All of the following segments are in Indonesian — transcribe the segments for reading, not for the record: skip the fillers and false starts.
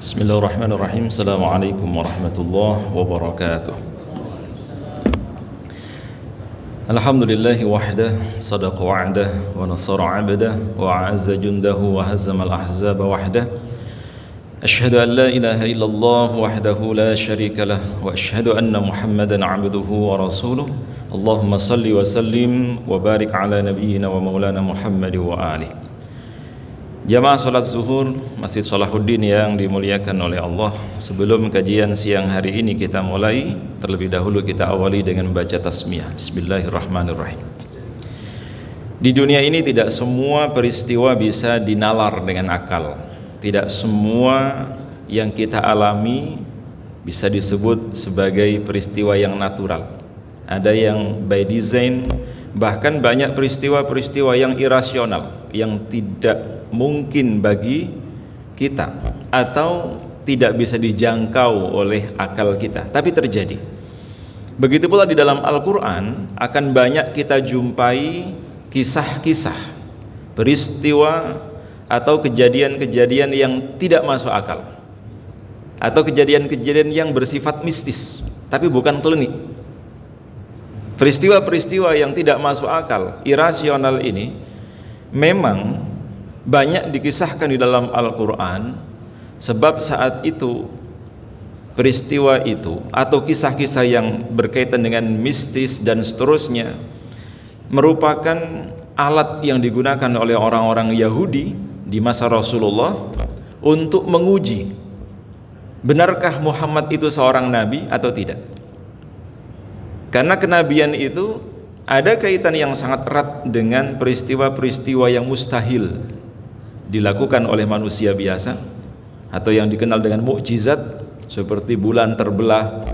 Bismillahirrahmanirrahim. Assalamualaikum warahmatullahi wabarakatuh. Alhamdulillahi wahdah, sadaqa wa'dah, wa nasara 'abdah, wa a'azza jundahu, wa hazzama al-ahzaba wahdah. Ashhadu an la ilaha illallah wahdahu la syarika lah, wa ashhadu anna Muhammadan 'abduhu wa rasuluh. Allahumma salli wa sallim wa barik ala nabiyyina wa maulana Muhammad wa alihi. Jamaah salat zuhur Masjid Salahuddin yang dimuliakan oleh Allah, sebelum kajian siang hari ini kita mulai, terlebih dahulu kita awali dengan baca tasmiyah. Bismillahirrahmanirrahim. Di dunia ini tidak semua peristiwa bisa dinalar dengan akal. Tidak semua yang kita alami bisa disebut sebagai peristiwa yang natural. Ada yang by design, bahkan banyak peristiwa-peristiwa yang irasional, yang tidak mungkin bagi kita atau tidak bisa dijangkau oleh akal kita, tapi terjadi. Begitu pula di dalam Al-Quran akan banyak kita jumpai kisah-kisah, peristiwa atau kejadian-kejadian yang tidak masuk akal, atau kejadian-kejadian yang bersifat mistis tapi bukan klinik. Peristiwa-peristiwa yang tidak masuk akal, irasional ini memang banyak dikisahkan di dalam Al-Quran, sebab saat itu peristiwa itu atau kisah-kisah yang berkaitan dengan mistis dan seterusnya merupakan alat yang digunakan oleh orang-orang Yahudi di masa Rasulullah untuk menguji benarkah Muhammad itu seorang nabi atau tidak. Karena kenabian itu ada kaitan yang sangat erat dengan peristiwa-peristiwa yang mustahil dilakukan oleh manusia biasa, atau yang dikenal dengan mukjizat, seperti bulan terbelah,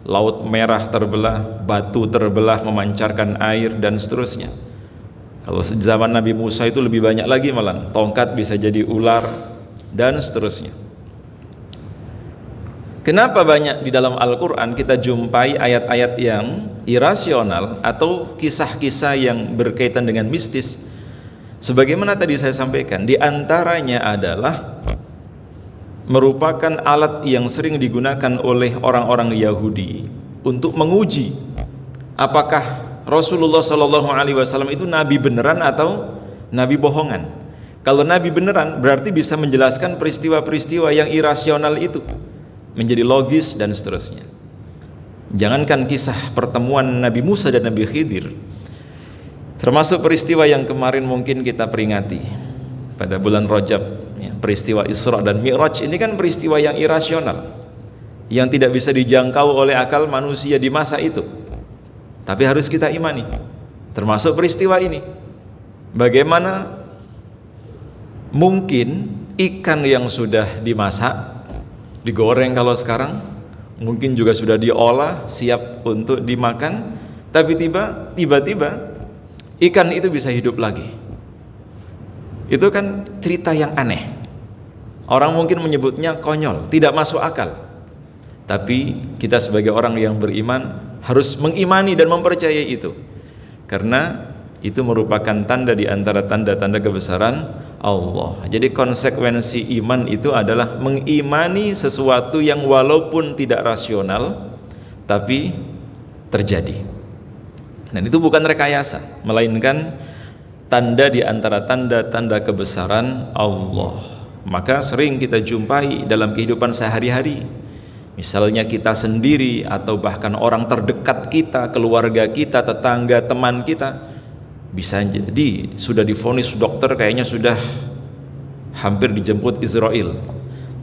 laut merah terbelah, batu terbelah memancarkan air dan seterusnya. Kalau zaman Nabi Musa itu lebih banyak lagi, malah tongkat bisa jadi ular dan seterusnya. Kenapa banyak di dalam Al-Quran kita jumpai ayat-ayat yang irasional atau kisah-kisah yang berkaitan dengan mistis? Sebagaimana tadi saya sampaikan, di antaranya adalah merupakan alat yang sering digunakan oleh orang-orang Yahudi untuk menguji apakah Rasulullah SAW itu nabi beneran atau nabi bohongan. Kalau nabi beneran berarti bisa menjelaskan peristiwa-peristiwa yang irasional itu menjadi logis dan seterusnya. Jangankan kisah pertemuan Nabi Musa dan Nabi Khidir, termasuk peristiwa yang kemarin mungkin kita peringati pada bulan Rajab, ya, peristiwa Isra dan Mi'raj ini kan peristiwa yang irasional, yang tidak bisa dijangkau oleh akal manusia di masa itu, tapi harus kita imani. Termasuk peristiwa ini, bagaimana mungkin ikan yang sudah dimasak, digoreng kalau sekarang, mungkin juga sudah diolah siap untuk dimakan, tapi tiba-tiba ikan itu bisa hidup lagi. Itu kan cerita yang aneh. Orang mungkin menyebutnya konyol, tidak masuk akal. Tapi kita sebagai orang yang beriman harus mengimani dan mempercayai itu, karena itu merupakan tanda di antara tanda-tanda kebesaran Allah. Jadi konsekuensi iman itu adalah mengimani sesuatu yang walaupun tidak rasional tapi terjadi. Dan itu bukan rekayasa, melainkan tanda di antara tanda-tanda kebesaran Allah. Maka sering kita jumpai dalam kehidupan sehari-hari, misalnya kita sendiri atau bahkan orang terdekat kita, keluarga kita, tetangga, teman kita, bisa jadi sudah divonis dokter kayaknya sudah hampir dijemput Israel,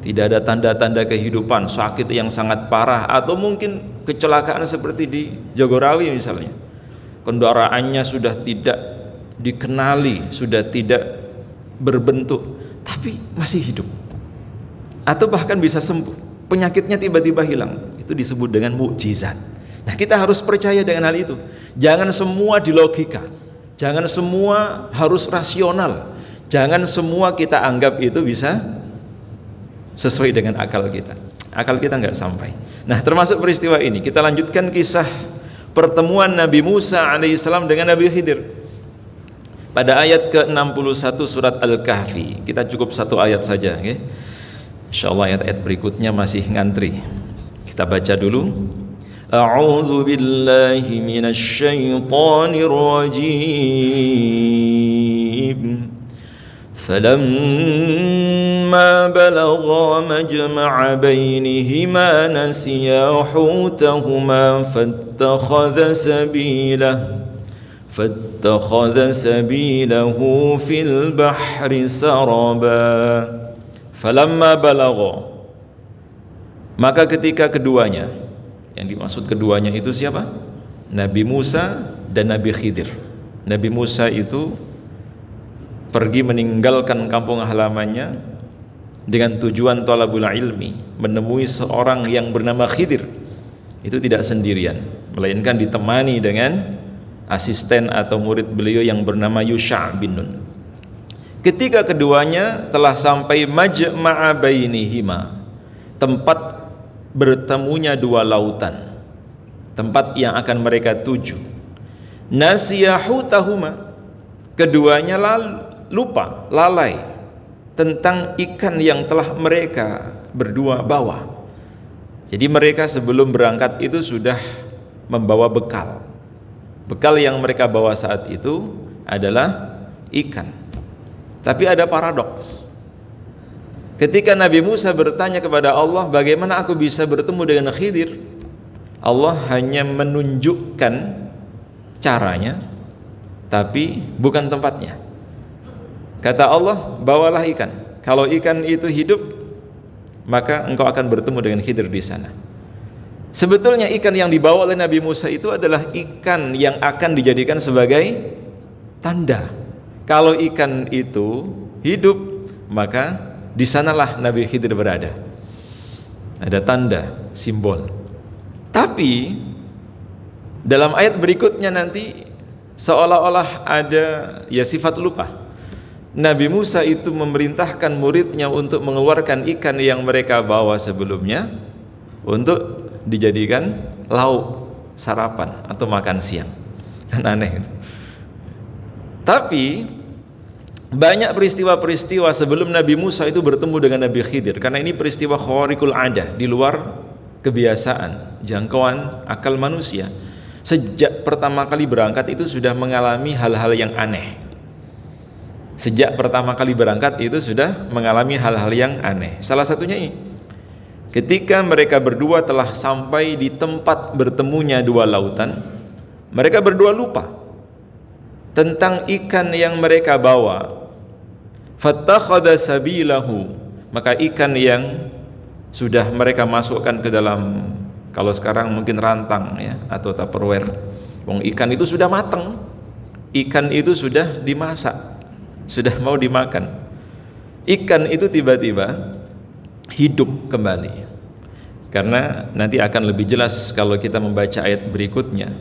tidak ada tanda-tanda kehidupan, sakit yang sangat parah, atau mungkin kecelakaan seperti di Jagorawi misalnya, kendaraannya sudah tidak dikenali, sudah tidak berbentuk, tapi masih hidup, atau bahkan bisa sembuh, penyakitnya tiba-tiba hilang. Itu disebut dengan mukjizat. Nah, kita harus percaya dengan hal itu. Jangan semua dilogika, jangan semua harus rasional, jangan semua kita anggap itu bisa sesuai dengan akal kita. Akal kita nggak sampai. Nah, termasuk peristiwa ini, kita lanjutkan kisah pertemuan Nabi Musa alaihissalam dengan Nabi Khidir pada ayat ke-61 surat Al-Kahfi. Kita cukup satu ayat saja, okay? Insyaallah ayat-ayat berikutnya masih ngantri. Kita baca dulu. A'udzu billahi minasy syaithanir rajim. فلما بلغا مجمع بينهما نسيا حوتهما فاتخذ سبيله في البحر سربا. فلما بلغا, maka ketika keduanya, yang dimaksud keduanya itu siapa? Nabi Musa dan Nabi Khidir. Nabi Musa itu pergi meninggalkan kampung halamannya dengan tujuan thalabul ilmi, menemui seorang yang bernama Khidir. Itu tidak sendirian, melainkan ditemani dengan asisten atau murid beliau yang bernama Yusha' bin Nun. Ketika keduanya telah sampai majma'a bainihima, tempat bertemunya dua lautan, tempat yang akan mereka tuju. Nasiyahutahuma, keduanya lalai tentang ikan yang telah mereka berdua bawa. Jadi mereka sebelum berangkat itu sudah membawa bekal. Bekal yang mereka bawa saat itu adalah ikan. Tapi ada paradoks. Ketika Nabi Musa bertanya kepada Allah, bagaimana aku bisa bertemu dengan Khidir? Allah hanya menunjukkan caranya, tapi bukan tempatnya. Kata Allah, bawalah ikan. Kalau ikan itu hidup, maka engkau akan bertemu dengan Khidir di sana. Sebetulnya ikan yang dibawa oleh Nabi Musa itu adalah ikan yang akan dijadikan sebagai tanda. Kalau ikan itu hidup, maka di sanalah Nabi Khidir berada. Ada tanda, simbol. Tapi dalam ayat berikutnya nanti seolah-olah ada sifat lupa. Nabi Musa itu memerintahkan muridnya untuk mengeluarkan ikan yang mereka bawa sebelumnya untuk dijadikan lauk sarapan atau makan siang. Kan aneh. Tapi banyak peristiwa-peristiwa sebelum Nabi Musa itu bertemu dengan Nabi Khidir, karena ini peristiwa khawariqul adah, di luar kebiasaan, jangkauan akal manusia. Sejak pertama kali berangkat itu sudah mengalami hal-hal yang aneh. Sejak pertama kali berangkat itu sudah mengalami hal-hal yang aneh. Salah satunya ini, ketika mereka berdua telah sampai di tempat bertemunya dua lautan, mereka berdua lupa tentang ikan yang mereka bawa. Fattakhadha sabilahu, maka ikan yang sudah mereka masukkan ke dalam, kalau sekarang mungkin rantang ya, atau tupperware. Wong ikan itu sudah matang, ikan itu sudah dimasak, sudah mau dimakan. Ikan itu tiba-tiba hidup kembali. Karena nanti akan lebih jelas kalau kita membaca ayat berikutnya.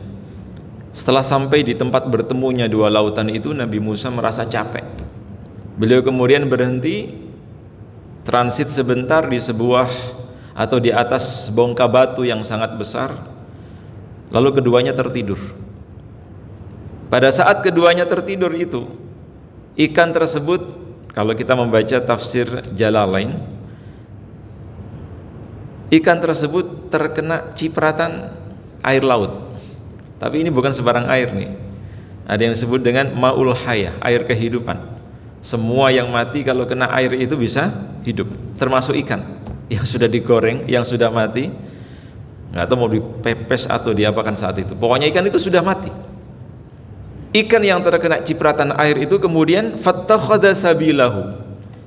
Setelah sampai di tempat bertemunya dua lautan itu, Nabi Musa merasa capek. Beliau kemudian berhenti, transit sebentar di sebuah atau di atas bongkah batu yang sangat besar. Lalu keduanya tertidur. Pada saat keduanya tertidur itu, ikan tersebut, kalau kita membaca tafsir Jalalain, ikan tersebut terkena cipratan air laut. Tapi ini bukan sebarang air nih. Ada yang disebut dengan ma'ul hayah, air kehidupan. Semua yang mati kalau kena air itu bisa hidup, termasuk ikan yang sudah digoreng, yang sudah mati. Nggak tahu mau dipepes atau diapakan saat itu. Pokoknya ikan itu sudah mati. Ikan yang terkena cipratan air itu kemudian fattakhadha sabilahu,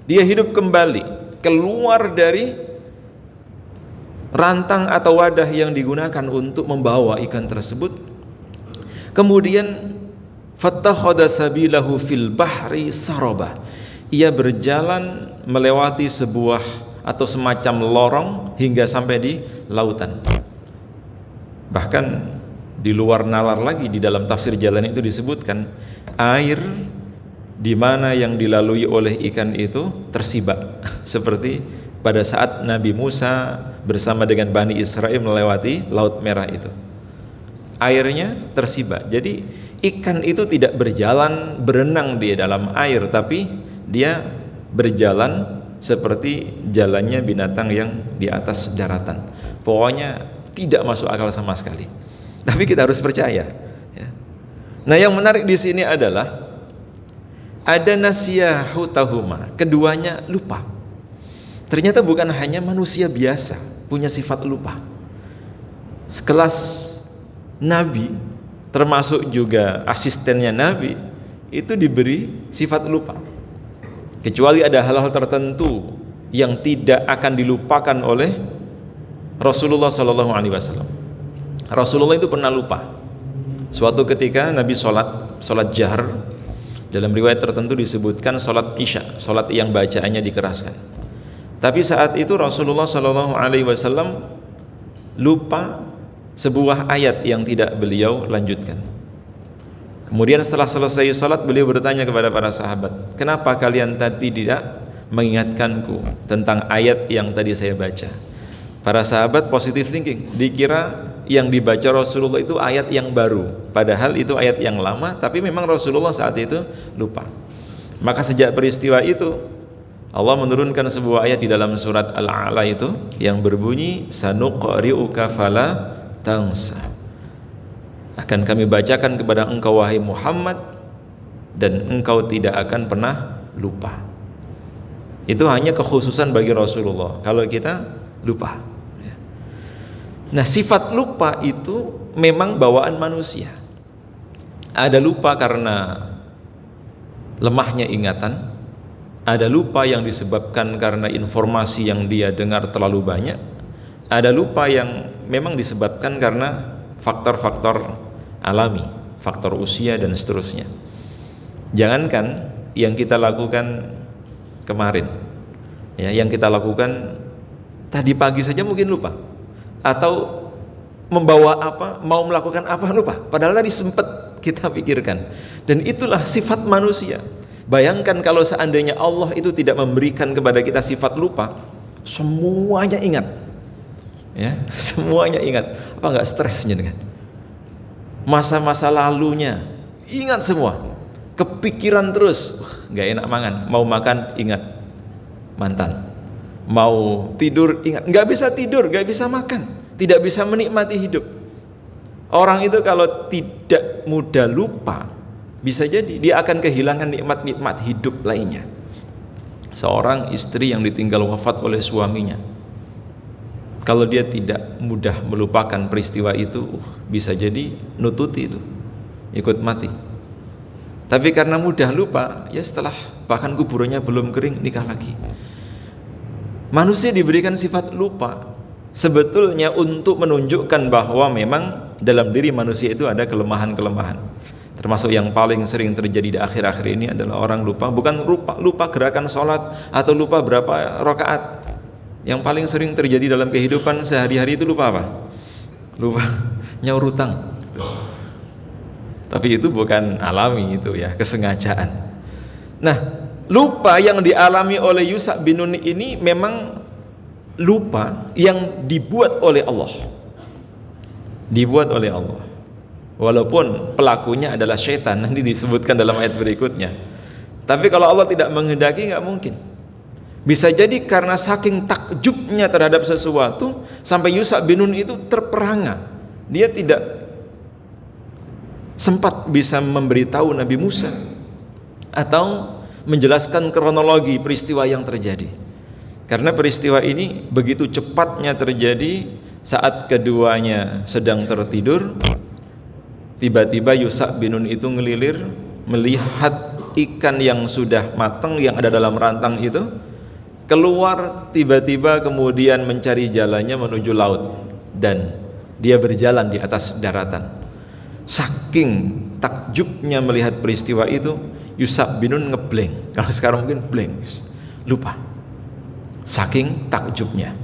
dia hidup kembali, keluar dari rantang atau wadah yang digunakan untuk membawa ikan tersebut. Kemudian fattakhadha sabilahu fil bahri saraba, ia berjalan melewati sebuah atau semacam lorong hingga sampai di lautan. Bahkan di luar nalar lagi, di dalam tafsir Jalan itu disebutkan air di mana yang dilalui oleh ikan itu tersibak seperti pada saat Nabi Musa bersama dengan Bani Israel melewati Laut Merah itu. Airnya tersibak. Jadi ikan itu tidak berjalan berenang di dalam air, tapi dia berjalan seperti jalannya binatang yang di atas daratan. Pokoknya tidak masuk akal sama sekali. Tapi kita harus percaya. Ya. Nah, yang menarik di sini adalah ada nasiyahu tahuma, keduanya lupa. Ternyata bukan hanya manusia biasa punya sifat lupa. Sekelas Nabi, termasuk juga asistennya Nabi, itu diberi sifat lupa. Kecuali ada hal-hal tertentu yang tidak akan dilupakan oleh Rasulullah SAW. Rasulullah itu pernah lupa. Suatu ketika Nabi sholat jahar. Dalam riwayat tertentu disebutkan sholat isya, sholat yang bacaannya dikeraskan. Tapi saat itu Rasulullah SAW lupa sebuah ayat yang tidak beliau lanjutkan. Kemudian setelah selesai sholat, beliau bertanya kepada para sahabat, kenapa kalian tadi tidak mengingatkanku tentang ayat yang tadi saya baca? Para sahabat positive thinking, dikira yang dibaca Rasulullah itu ayat yang baru, padahal itu ayat yang lama, tapi memang Rasulullah saat itu lupa. Maka sejak peristiwa itu Allah menurunkan sebuah ayat di dalam surat Al-A'la itu yang berbunyi sanuqri'uka fala tansa, akan kami bacakan kepada engkau wahai Muhammad dan engkau tidak akan pernah lupa. Itu hanya kekhususan bagi Rasulullah, kalau kita lupa. Nah, sifat lupa itu memang bawaan manusia. Ada lupa karena lemahnya ingatan, ada lupa yang disebabkan karena informasi yang dia dengar terlalu banyak, ada lupa yang memang disebabkan karena faktor-faktor alami, faktor usia dan seterusnya. Jangankan yang kita lakukan kemarin, ya, yang kita lakukan tadi pagi saja mungkin lupa, atau membawa apa, mau melakukan apa lupa, padahal tadi sempat kita pikirkan. Dan itulah sifat manusia. Bayangkan kalau seandainya Allah itu tidak memberikan kepada kita sifat lupa, semuanya ingat, ya, semuanya ingat. Apa enggak stresnya dengan masa-masa lalunya ingat semua, kepikiran terus, nggak enak mangan, mau makan ingat mantan, mau tidur ingat, nggak bisa tidur, nggak bisa makan, tidak bisa menikmati hidup. Orang itu kalau tidak mudah lupa, bisa jadi dia akan kehilangan nikmat-nikmat hidup lainnya. Seorang istri yang ditinggal wafat oleh suaminya, kalau dia tidak mudah melupakan peristiwa itu, bisa jadi nututi itu, ikut mati. Tapi karena mudah lupa, ya setelah bahkan kuburannya belum kering, nikah lagi. Manusia diberikan sifat lupa sebetulnya untuk menunjukkan bahwa memang dalam diri manusia itu ada kelemahan-kelemahan. Termasuk yang paling sering terjadi di akhir-akhir ini adalah orang lupa, bukan lupa gerakan sholat atau lupa berapa rakaat. Yang paling sering terjadi dalam kehidupan sehari-hari itu lupa apa? Lupa nyaur utang. Tapi itu bukan alami, itu ya kesengajaan. Nah, lupa yang dialami oleh Yusa bin Nun ini memang lupa yang dibuat oleh Allah. Dibuat oleh Allah. Walaupun pelakunya adalah syaitan, nanti disebutkan dalam ayat berikutnya. Tapi kalau Allah tidak menghendaki, nggak mungkin. Bisa jadi karena saking takjubnya terhadap sesuatu sampai Yusa bin Nun itu terperangah. Dia tidak sempat bisa memberitahu Nabi Musa atau menjelaskan kronologi peristiwa yang terjadi. Karena peristiwa ini begitu cepatnya terjadi saat keduanya sedang tertidur. Tiba-tiba Yusa bin Nun itu ngelilir melihat ikan yang sudah matang yang ada dalam rantang itu keluar tiba-tiba, kemudian mencari jalannya menuju laut, dan dia berjalan di atas daratan. Saking takjubnya melihat peristiwa itu, Yusa bin Nun ngeblank. Kalau sekarang mungkin blank, lupa. Saking takjubnya.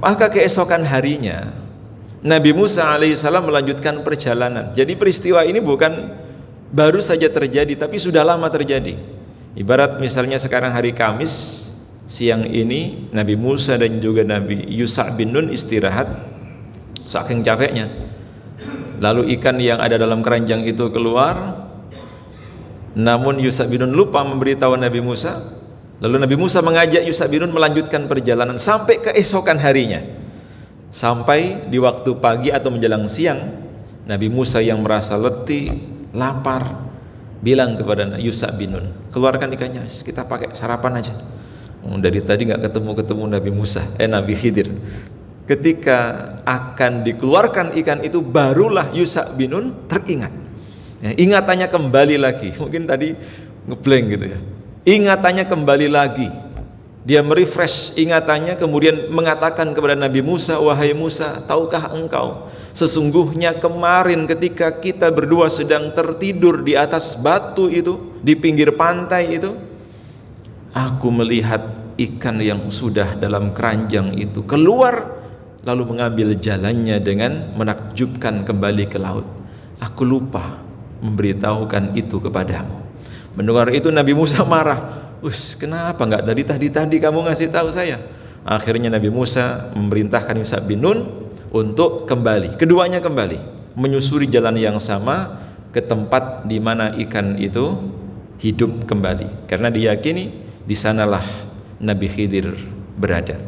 Maka keesokan harinya Nabi Musa alaihissalam melanjutkan perjalanan. Jadi peristiwa ini bukan baru saja terjadi, tapi sudah lama terjadi. Ibarat misalnya sekarang hari Kamis, siang ini Nabi Musa dan juga Nabi Yusa bin Nun istirahat saking capeknya. Lalu ikan yang ada dalam keranjang itu keluar, Namun Yusha bin Nun lupa memberitahu Nabi Musa. Lalu Nabi Musa mengajak Yusha bin Nun melanjutkan perjalanan sampai keesokan harinya. Sampai di waktu pagi atau menjelang siang, Nabi Musa yang merasa letih, lapar, bilang kepada Yusha bin Nun, keluarkan ikannya, kita pakai sarapan aja. Dari tadi nggak ketemu Nabi Khidir. Ketika akan dikeluarkan ikan itu, barulah Yusha bin Nun teringat. Ingatannya kembali lagi. Mungkin tadi ngeblank gitu ya. Ingatannya kembali lagi. Dia merefresh ingatannya, kemudian mengatakan kepada Nabi Musa, wahai Musa, tahukah engkau sesungguhnya kemarin ketika kita berdua sedang tertidur di atas batu itu, di pinggir pantai itu, aku melihat ikan yang sudah dalam keranjang itu keluar lalu mengambil jalannya dengan menakjubkan kembali ke laut. Aku lupa memberitahukan itu kepadamu. Mendengar itu Nabi Musa marah. Kenapa enggak tadi kamu ngasih tahu saya? Akhirnya Nabi Musa memerintahkan Yusha bin Nun untuk kembali. Keduanya kembali menyusuri jalan yang sama ke tempat di mana ikan itu hidup kembali. Karena diyakini di sanalah Nabi Khidir berada.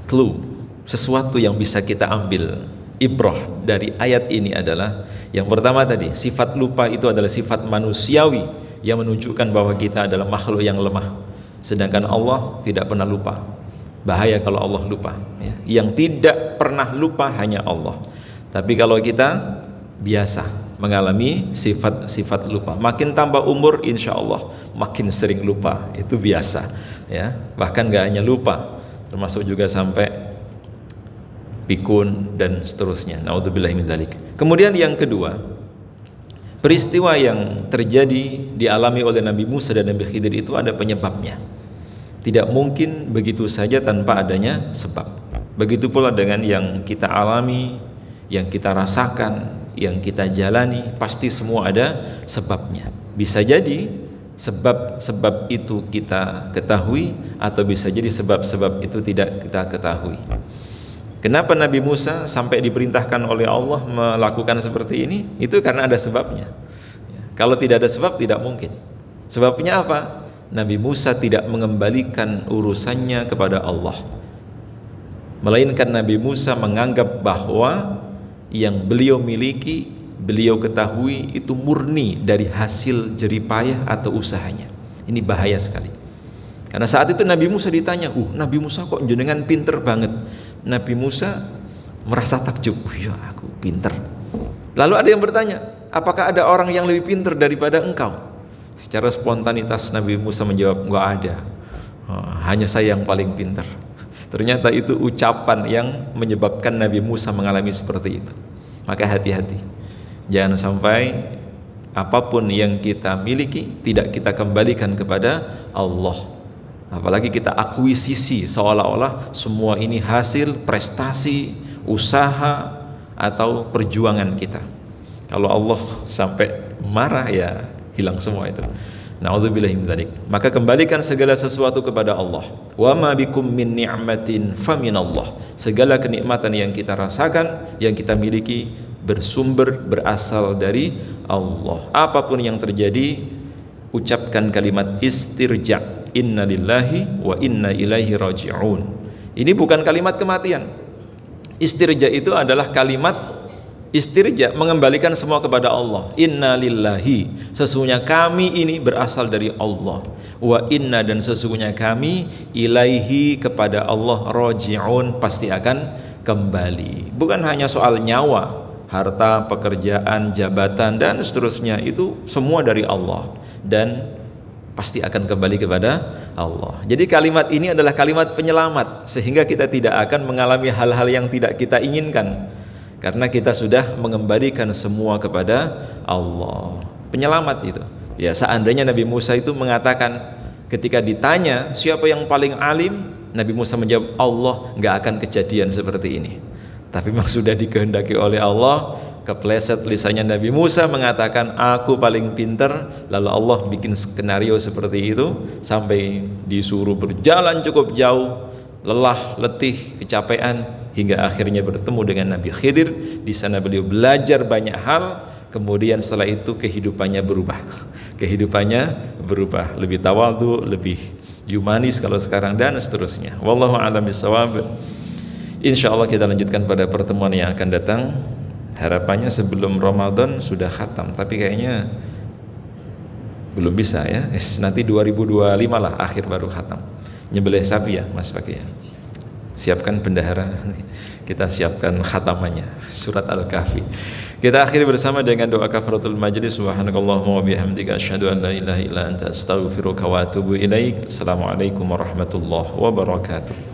Clue, sesuatu yang bisa kita ambil ibrah dari ayat ini adalah yang pertama tadi, sifat lupa itu adalah sifat manusiawi yang menunjukkan bahwa kita adalah makhluk yang lemah, sedangkan Allah tidak pernah lupa. Bahaya kalau Allah lupa ya. Yang tidak pernah lupa hanya Allah. Tapi kalau kita biasa mengalami sifat-sifat lupa, makin tambah umur insya Allah makin sering lupa, itu biasa ya. Bahkan gak hanya lupa, termasuk juga sampai pikun dan seterusnya. Naudzubillahi min dzalik. Kemudian yang kedua, peristiwa yang terjadi dialami oleh Nabi Musa dan Nabi Khidir itu ada penyebabnya. Tidak mungkin begitu saja tanpa adanya sebab. Begitu pula dengan yang kita alami, yang kita rasakan, yang kita jalani, pasti semua ada sebabnya. Bisa jadi sebab-sebab itu kita ketahui, atau bisa jadi sebab-sebab itu tidak kita ketahui. Kenapa Nabi Musa sampai diperintahkan oleh Allah melakukan seperti ini? Itu karena ada sebabnya. Kalau tidak ada sebab, tidak mungkin. Sebabnya apa? Nabi Musa tidak mengembalikan urusannya kepada Allah, melainkan Nabi Musa menganggap bahwa yang beliau miliki, beliau ketahui itu murni dari hasil jeripayah atau usahanya. Ini bahaya sekali. Karena saat itu Nabi Musa ditanya, Nabi Musa kok jenengan pinter banget. Nabi Musa merasa takjub, ya aku pinter. Lalu ada yang bertanya, apakah ada orang yang lebih pinter daripada engkau? Secara spontanitas Nabi Musa menjawab, enggak ada, hanya saya yang paling pinter. Ternyata itu ucapan yang menyebabkan Nabi Musa mengalami seperti itu. Maka hati-hati, jangan sampai apapun yang kita miliki tidak kita kembalikan kepada Allah. Apalagi kita akuisisi seolah-olah semua ini hasil prestasi, usaha, atau perjuangan kita. Kalau Allah sampai marah, ya hilang semua itu. Na'udzubillahi min dzalik. Maka kembalikan segala sesuatu kepada Allah. Wa ma bikum min ni'matin faminallah. Segala kenikmatan yang kita rasakan, yang kita miliki, bersumber, berasal dari Allah. Apapun yang terjadi, ucapkan kalimat istirja. Inna lillahi wa inna ilaihi raji'un. Ini bukan kalimat kematian. Istirja itu adalah kalimat istirja, mengembalikan semua kepada Allah. Inna lillahi, sesungguhnya kami ini berasal dari Allah. Wa inna, dan sesungguhnya kami ilaihi, kepada Allah, raji'un, pasti akan kembali. Bukan hanya soal nyawa, harta, pekerjaan, jabatan, dan seterusnya, itu semua dari Allah dan pasti akan kembali kepada Allah. Jadi kalimat ini adalah kalimat penyelamat, sehingga kita tidak akan mengalami hal-hal yang tidak kita inginkan, karena kita sudah mengembalikan semua kepada Allah. Penyelamat itu. Ya, seandainya Nabi Musa itu mengatakan ketika ditanya siapa yang paling alim, Nabi Musa menjawab Allah, nggak akan kejadian seperti ini. Tapi memang sudah dikehendaki oleh Allah, kepleset lisannya Nabi Musa mengatakan aku paling pintar. Lalu Allah bikin skenario seperti itu sampai disuruh berjalan cukup jauh, lelah, letih, kecapean, hingga akhirnya bertemu dengan Nabi Khidir. Di sana beliau belajar banyak hal, kemudian setelah itu kehidupannya berubah, lebih tawadhu, lebih humanis kalau sekarang, dan seterusnya. Wallahu a'lam bishawab. Insyaallah kita lanjutkan pada pertemuan yang akan datang. Harapannya sebelum Ramadan sudah khatam, tapi kayaknya belum bisa ya. Nanti 2025 lah akhir baru khatam. Nyembelih sapi ya Mas Fakih ya. Siapkan bendahara, kita siapkan khatamannya surat Al-Kahfi. Kita akhiri bersama dengan doa kafaratul majlis. Subhanakallahumma wa bihamdika asyhadu an la ilaha illa anta astaghfiruka wa atubu ilaik. Assalamualaikum warahmatullahi wabarakatuh.